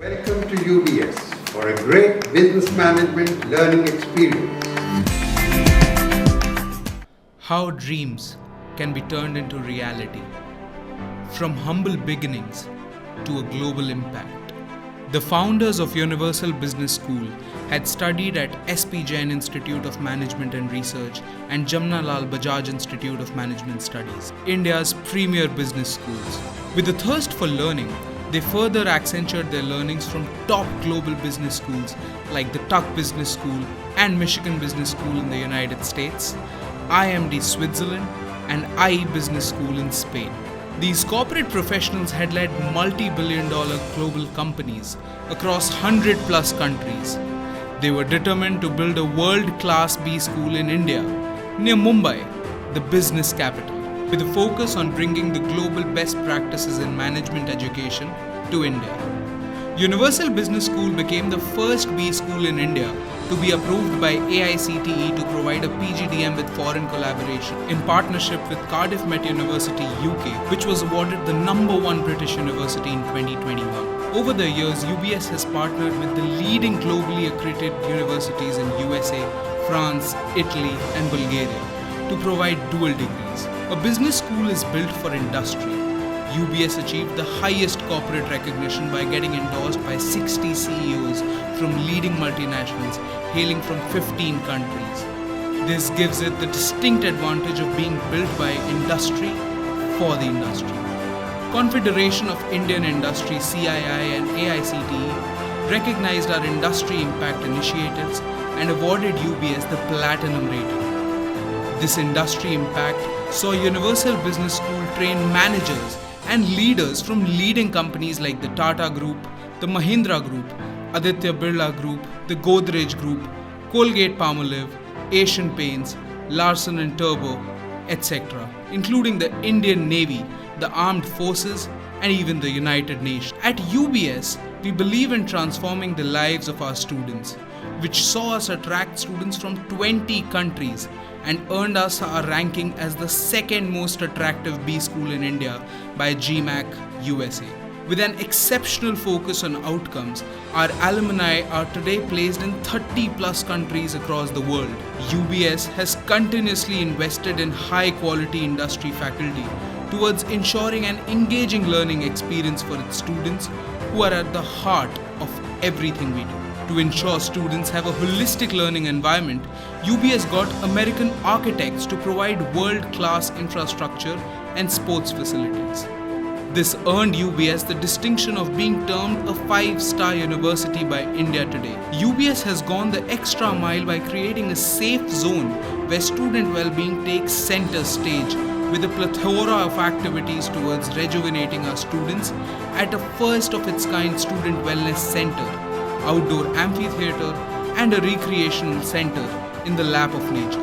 Welcome to UBS for a great business management learning experience. How dreams can be turned into reality. From humble beginnings to a global impact. The founders of Universal Business School had studied at SP Jain Institute of Management and Research and Jamnalal Bajaj Institute of Management Studies, India's premier business schools. With a thirst for learning, they further accentuated their learnings from top global business schools like the Tuck Business School and Michigan Business School in the United States, IMD Switzerland, and IE Business School in Spain. These corporate professionals had led multi-billion-dollar global companies across 100-plus countries. They were determined to build a world-class B school in India, near Mumbai, the business capital, with a focus on bringing the global best practices in management education to India. Universal Business School became the first B school in India to be approved by AICTE to provide a PGDM with foreign collaboration in partnership with Cardiff Met University, UK, which was awarded the #1 British university in 2021. Over the years, UBS has partnered with the leading globally accredited universities in USA, France, Italy, and Bulgaria to provide dual degrees. A business school is built for industry. UBS achieved the highest corporate recognition by getting endorsed by 60 CEOs from leading multinationals hailing from 15 countries. This gives it the distinct advantage of being built by industry for the industry. Confederation of Indian Industry CII and AICTE recognized our industry impact initiatives and awarded UBS the Platinum rating. This industry impact saw Universal Business School train managers and leaders from leading companies like the Tata Group, the Mahindra Group, Aditya Birla Group, the Godrej Group, Colgate-Palmolive, Asian Paints, Larsen & Toubro, etc., including the Indian Navy, the Armed Forces, and even the United Nations. At UBS, we believe in transforming the lives of our students, which saw us attract students from 20 countries and earned us our ranking as the second most attractive B school in India by GMAC USA. With an exceptional focus on outcomes, our alumni are today placed in 30-plus countries across the world. UBS has continuously invested in high-quality industry faculty towards ensuring an engaging learning experience for its students who are at the heart of everything we do. To ensure students have a holistic learning environment, UBS got American architects to provide world-class infrastructure and sports facilities. This earned UBS the distinction of being termed a 5-star university by India Today. UBS has gone the extra mile by creating a safe zone where student well-being takes center stage with a plethora of activities towards rejuvenating our students at a first-of-its-kind student wellness center, outdoor amphitheater, and a recreational center in the lap of nature.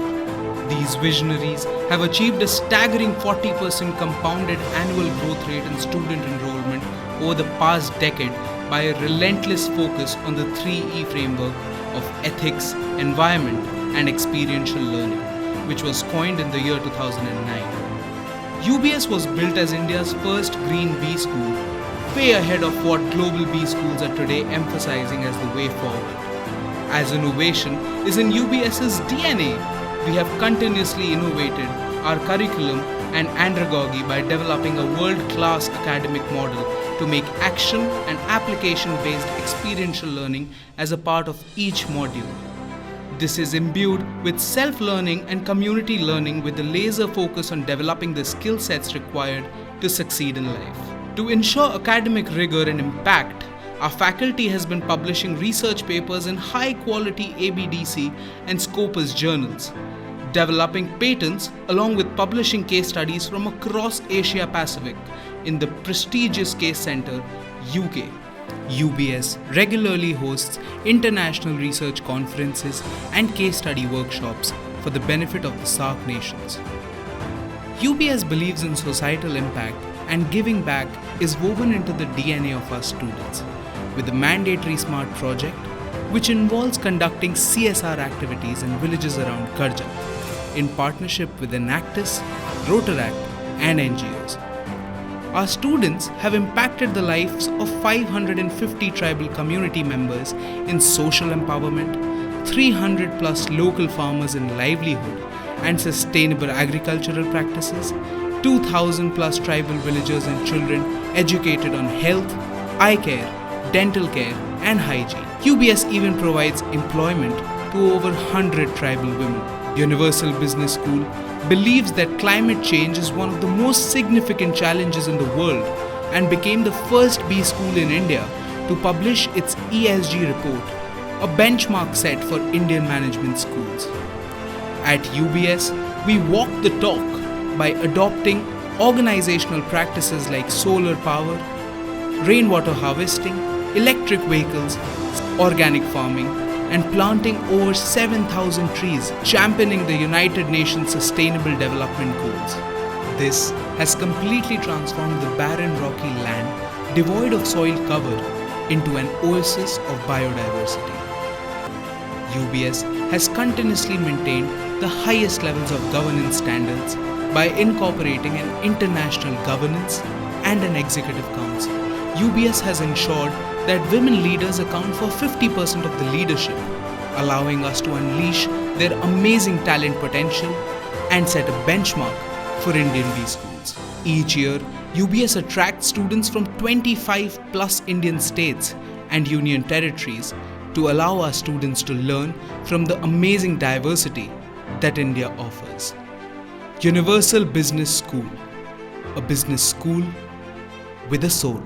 These visionaries have achieved a staggering 40% compounded annual growth rate in student enrollment over the past decade by a relentless focus on the 3E framework of ethics, environment, and experiential learning, which was coined in the year 2009. UBS was built as India's first green B school, way ahead of what global B schools are today emphasizing as the way forward. As innovation is in UBS's DNA, we have continuously innovated our curriculum and andragogy by developing a world-class academic model to make action and application-based experiential learning as a part of each module. This is imbued with self-learning and community learning with a laser focus on developing the skill sets required to succeed in life. To ensure academic rigor and impact, our faculty has been publishing research papers in high-quality ABDC and Scopus journals, developing patents along with publishing case studies from across Asia Pacific in the prestigious Case Center, UK. UBS regularly hosts international research conferences and case study workshops for the benefit of the SAARC nations. UBS believes in societal impact, and giving back is woven into the DNA of our students, with the mandatory SMART project, which involves conducting CSR activities in villages around Karjat, in partnership with Enactus, Rotaract, and NGOs. Our students have impacted the lives of 550 tribal community members in social empowerment, 300 plus local farmers in livelihood and sustainable agricultural practices, 2,000 plus tribal villagers and children educated on health, eye care, dental care and hygiene. UBS even provides employment to over 100 tribal women. Universal Business School believes that climate change is one of the most significant challenges in the world and became the first B school in India to publish its ESG report, a benchmark set for Indian management schools. At UBS, we walk the talk by adopting organizational practices like solar power, rainwater harvesting, electric vehicles, organic farming, and planting over 7,000 trees, championing the United Nations Sustainable Development Goals. This has completely transformed the barren rocky land devoid of soil cover into an oasis of biodiversity. UBS has continuously maintained the highest levels of governance standards by incorporating an international governance and an executive council. UBS has ensured that women leaders account for 50% of the leadership, allowing us to unleash their amazing talent potential and set a benchmark for Indian B schools. Each year, UBS attracts students from 25 plus Indian states and union territories to allow our students to learn from the amazing diversity that India offers. Universal Business School, a business school with a soul.